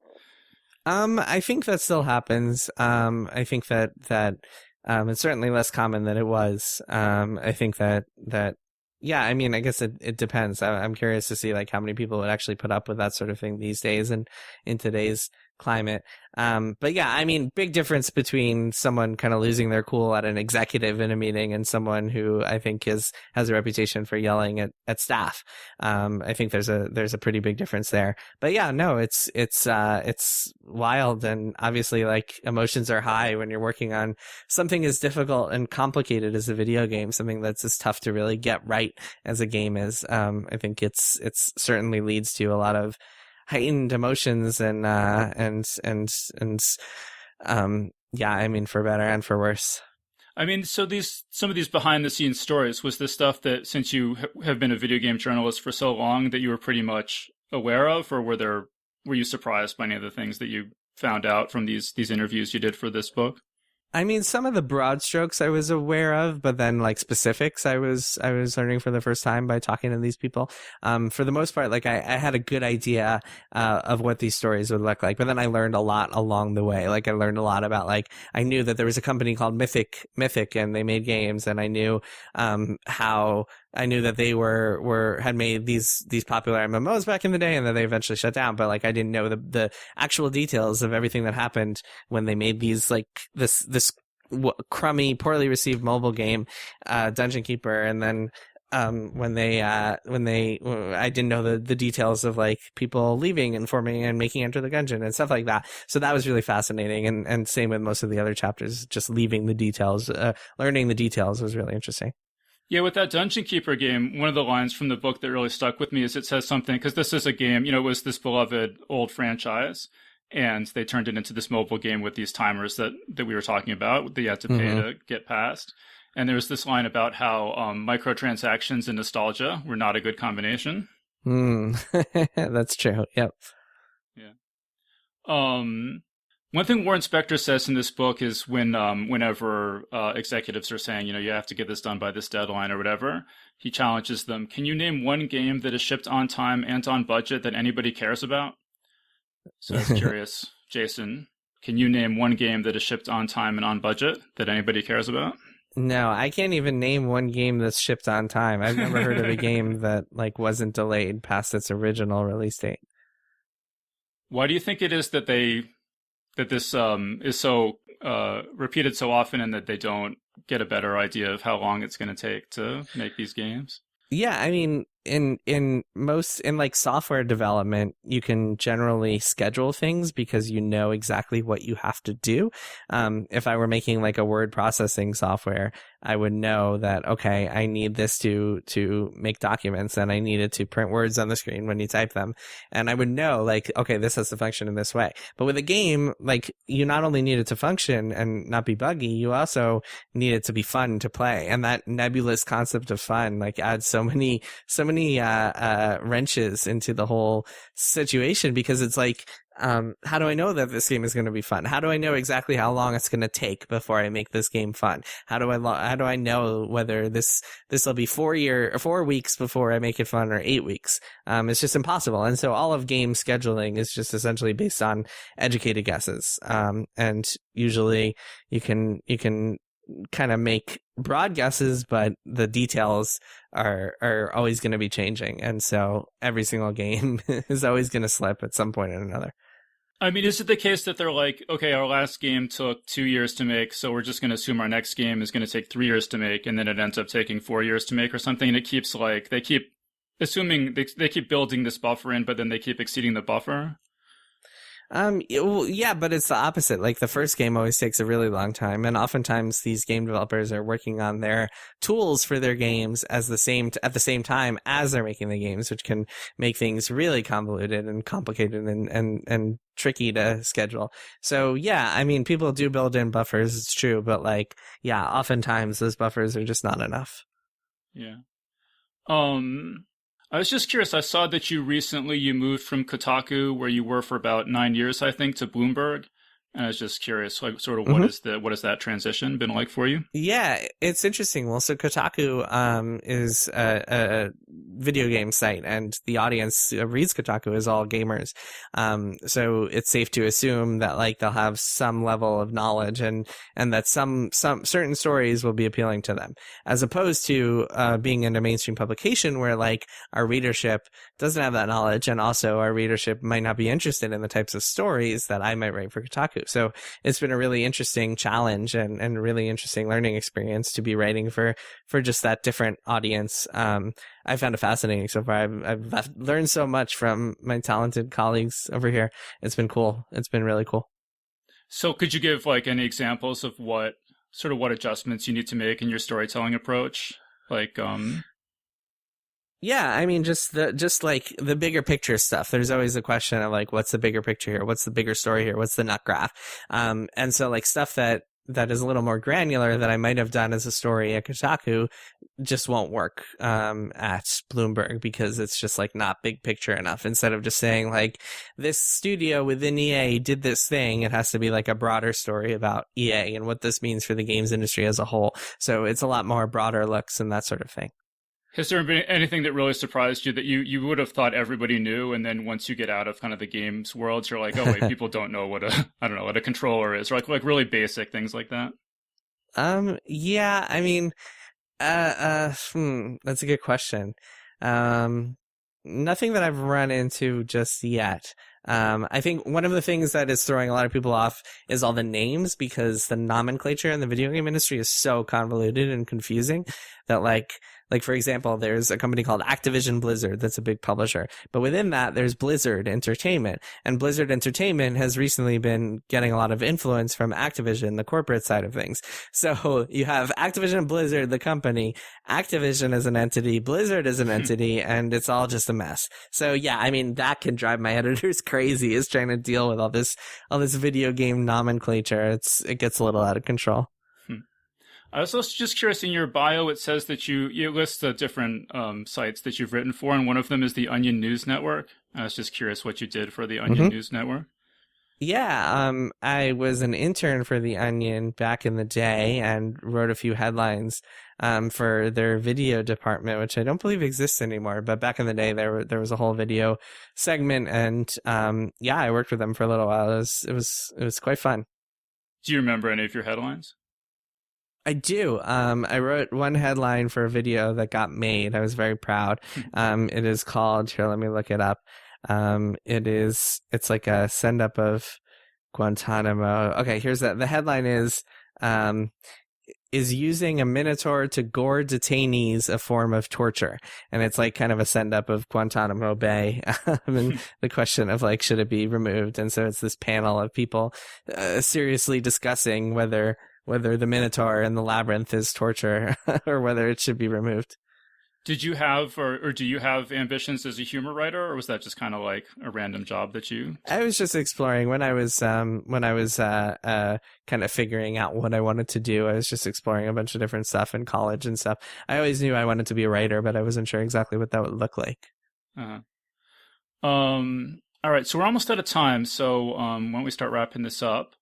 I think that still happens. I think that it's certainly less common than it was. I think that yeah, I mean, I guess it depends. I'm curious to see like how many people would actually put up with that sort of thing these days and in today's climate. But yeah, I mean, big difference between someone kind of losing their cool at an executive in a meeting and someone who I think has a reputation for yelling at staff. I think there's a pretty big difference there. But yeah, no, it's wild, and obviously like emotions are high when you're working on something as difficult and complicated as a video game, something that's as tough to really get right as a game is. I think it's certainly leads to a lot of heightened emotions and yeah, I mean, for better and for worse. I mean, so some of these behind the scenes stories, was this stuff that since you have been a video game journalist for so long that you were pretty much aware of, or were you surprised by any of the things that you found out from these interviews you did for this book? I mean, some of the broad strokes I was aware of, but then like specifics I was learning for the first time by talking to these people. For the most part, like I had a good idea of what these stories would look like, but then I learned a lot along the way. Like I learned a lot about like I knew that there was a company called Mythic, and they made games, and I knew I knew that they had made these popular MMOs back in the day, and that they eventually shut down. But like, I didn't know the actual details of everything that happened when they made these, like this crummy, poorly received mobile game, Dungeon Keeper, and then when I didn't know the details of like people leaving and forming and making Enter the Gungeon and stuff like that. So that was really fascinating, and same with most of the other chapters. Just leaving the details, learning the details was really interesting. Yeah, with that Dungeon Keeper game, one of the lines from the book that really stuck with me is it says something, because this is a game, it was this beloved old franchise, and they turned it into this mobile game with these timers that we were talking about that you had to pay to get past. And there was this line about how microtransactions and nostalgia were not a good combination. That's true. Yep. Yeah. One thing Warren Spector says in this book is whenever executives are saying, you have to get this done by this deadline or whatever, he challenges them. Can you name one game that is shipped on time and on budget that anybody cares about? So I was curious, Jason, can you name one game that is shipped on time and on budget that anybody cares about? No, I can't even name one game that's shipped on time. I've never heard of a game that like wasn't delayed past its original release date. Why do you think it is that this is so repeated so often, and that they don't get a better idea of how long it's going to take to make these games? Yeah, I mean, in like software development, you can generally schedule things because you know exactly what you have to do. If I were making like a word processing software, I would know that, okay, I need this to make documents, and I need it to print words on the screen when you type them. And I would know, like, okay, this has to function in this way. But with a game, like, you not only need it to function and not be buggy, you also need it to be fun to play. And that nebulous concept of fun, like, adds so many wrenches into the whole situation, because it's like, how do I know that this game is going to be fun? How do I know exactly how long it's going to take before I make this game fun? How do I know whether this will be 4 weeks before I make it fun, or 8 weeks? It's just impossible. And so all of game scheduling is just essentially based on educated guesses. And usually you can kind of make broad guesses, but the details are always going to be changing. And so every single game is always going to slip at some point or another. I mean, is it the case that they're like, okay, our last game took 2 years to make, so we're just going to assume our next game is going to take 3 years to make, and then it ends up taking 4 years to make or something, and it keeps like, they keep assuming, they keep building this buffer in, but then they keep exceeding the buffer? Yeah, but it's the opposite. Like, the first game always takes a really long time, and oftentimes these game developers are working on their tools for their games at the same time as they're making the games, which can make things really convoluted and complicated and tricky to schedule. So yeah, I mean, people do build in buffers, it's true, but like, yeah, oftentimes those buffers are just not enough. Yeah. I was just curious. I saw that you moved from Kotaku, where you were for about 9 years, I think, to Bloomberg. And I was just curious, like, sort of what has that transition been like for you? Yeah, it's interesting. Well, so Kotaku is a video game site, and the audience reads Kotaku is all gamers. So it's safe to assume that like they'll have some level of knowledge, and that some certain stories will be appealing to them, as opposed to being in a mainstream publication where like our readership doesn't have that knowledge, and also our readership might not be interested in the types of stories that I might write for Kotaku. So it's been a really interesting challenge and a really interesting learning experience to be writing for just that different audience. I found it fascinating so far. I've learned so much from my talented colleagues over here. It's been cool. It's been really cool. So could you give like any examples of what adjustments you need to make in your storytelling approach? Like, Yeah, I mean, just like the bigger picture stuff. There's always a question of like, what's the bigger picture here? What's the bigger story here? What's the nut graph? And so like stuff that is a little more granular that I might have done as a story at Kotaku just won't work at Bloomberg, because it's just like not big picture enough. Instead of just saying like this studio within EA did this thing, it has to be like a broader story about EA and what this means for the games industry as a whole. So it's a lot more broader looks and that sort of thing. Has there been anything that really surprised you that you would have thought everybody knew, and then once you get out of kind of the games world, you're like, oh wait, people don't know what what a controller is, or like really basic things like that? Yeah, I mean, that's a good question. Nothing that I've run into just yet. I think one of the things that is throwing a lot of people off is all the names, because the nomenclature in the video game industry is so convoluted and confusing that like for example, there's a company called Activision Blizzard that's a big publisher, but within that there's Blizzard Entertainment, and Blizzard Entertainment has recently been getting a lot of influence from Activision, the corporate side of things. So you have Activision Blizzard, the company, Activision as an entity, Blizzard as an entity, and it's all just a mess. So yeah, I mean, that can drive my editors crazy, is trying to deal with all this video game nomenclature. It gets a little out of control. I was also just curious, in your bio, it says that you list the different sites that you've written for, and one of them is the Onion News Network. I was just curious what you did for the Onion News Network. Yeah, I was an intern for the Onion back in the day and wrote a few headlines for their video department, which I don't believe exists anymore. But back in the day, there was a whole video segment, and yeah, I worked with them for a little while. It was quite fun. Do you remember any of your headlines? I do. I wrote one headline for a video that got made. I was very proud. It is called, here, let me look it up. It's like a send up of Guantanamo. Okay, here's that. The headline is using a minotaur to gore detainees a form of torture, and it's like kind of a send up of Guantanamo Bay, and the question of like, should it be removed? And so it's this panel of people seriously discussing whether the minotaur in the labyrinth is torture or whether it should be removed. Did you have or do you have ambitions as a humor writer, or was that just kind of like a random job that you? I was just exploring when I was kind of figuring out what I wanted to do. I was just exploring a bunch of different stuff in college and stuff. I always knew I wanted to be a writer, but I wasn't sure exactly what that would look like. Uh-huh. All right, so we're almost out of time. So why don't we start wrapping this up?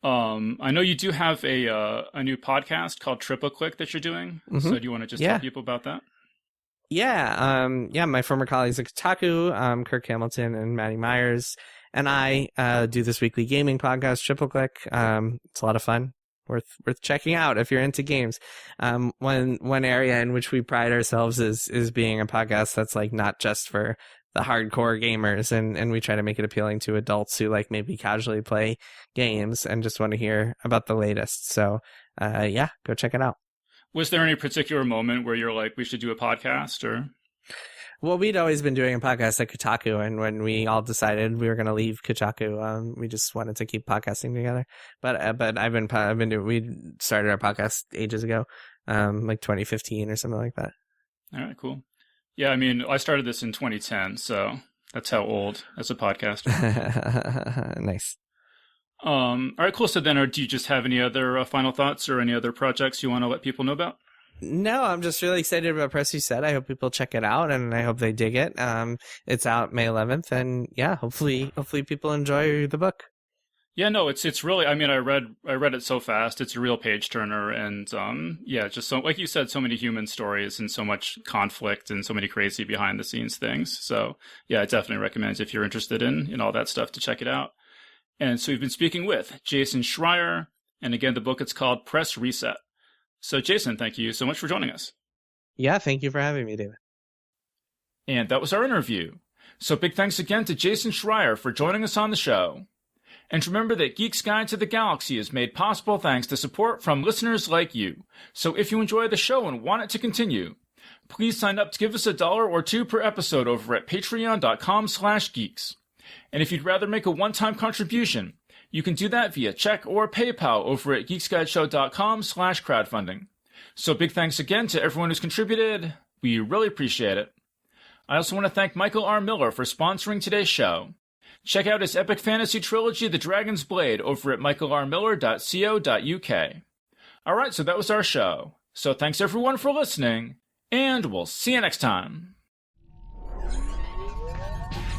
I know you do have a new podcast called Triple Click that you're doing. Mm-hmm. So do you want to just tell people about that? Yeah, my former colleagues at Kotaku, Kirk Hamilton and Maddie Myers, and I do this weekly gaming podcast, Triple Click. It's a lot of fun, worth checking out if you're into games. One area in which we pride ourselves is being a podcast that's like not just for the hardcore gamers, and we try to make it appealing to adults who like maybe casually play games and just want to hear about the latest. So go check it out. Was there any particular moment where you're like, we should do a podcast, or? Well, we'd always been doing a podcast at Kotaku, and when we all decided we were going to leave Kotaku, we just wanted to keep podcasting together. But we started our podcast ages ago, like 2015 or something like that. All right, cool. Yeah, I mean, I started this in 2010, so that's how old as a podcaster. Nice. All right, cool. So then, do you just have any other final thoughts or any other projects you want to let people know about? No, I'm just really excited about Press Reset. I hope people check it out, and I hope they dig it. It's out May 11th, and yeah, hopefully people enjoy the book. Yeah, no, it's really. I mean, I read it so fast. It's a real page turner, and just so, like you said, so many human stories and so much conflict and so many crazy behind the scenes things. So yeah, I definitely recommend if you're interested in all that stuff to check it out. And so we've been speaking with Jason Schreier, and again, the book, it's called Press Reset. So Jason, thank you so much for joining us. Yeah, thank you for having me, David. And that was our interview. So big thanks again to Jason Schreier for joining us on the show. And remember that Geek's Guide to the Galaxy is made possible thanks to support from listeners like you. So if you enjoy the show and want it to continue, please sign up to give us $1 or $2 per episode over at patreon.com/geeks. And if you'd rather make a one-time contribution, you can do that via check or PayPal over at geeksguideshow.com/crowdfunding. So big thanks again to everyone who's contributed. We really appreciate it. I also want to thank Michael R. Miller for sponsoring today's show. Check out his epic fantasy trilogy, The Dragon's Blade, over at michaelrmiller.co.uk. All right, so that was our show. So thanks everyone for listening, and we'll see you next time.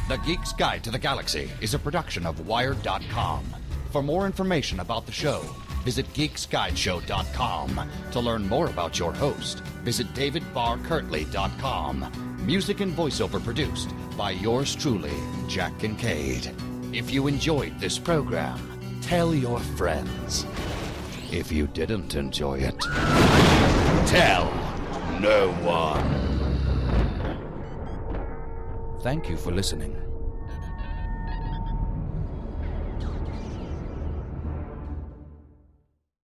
The Geek's Guide to the Galaxy is a production of Wired.com. For more information about the show, visit geeksguideshow.com. To learn more about your host, visit davidbarrkirtley.com. Music and voiceover produced by yours truly, Jack Kincaid. If you enjoyed this program, tell your friends. If you didn't enjoy it, tell no one. Thank you for listening.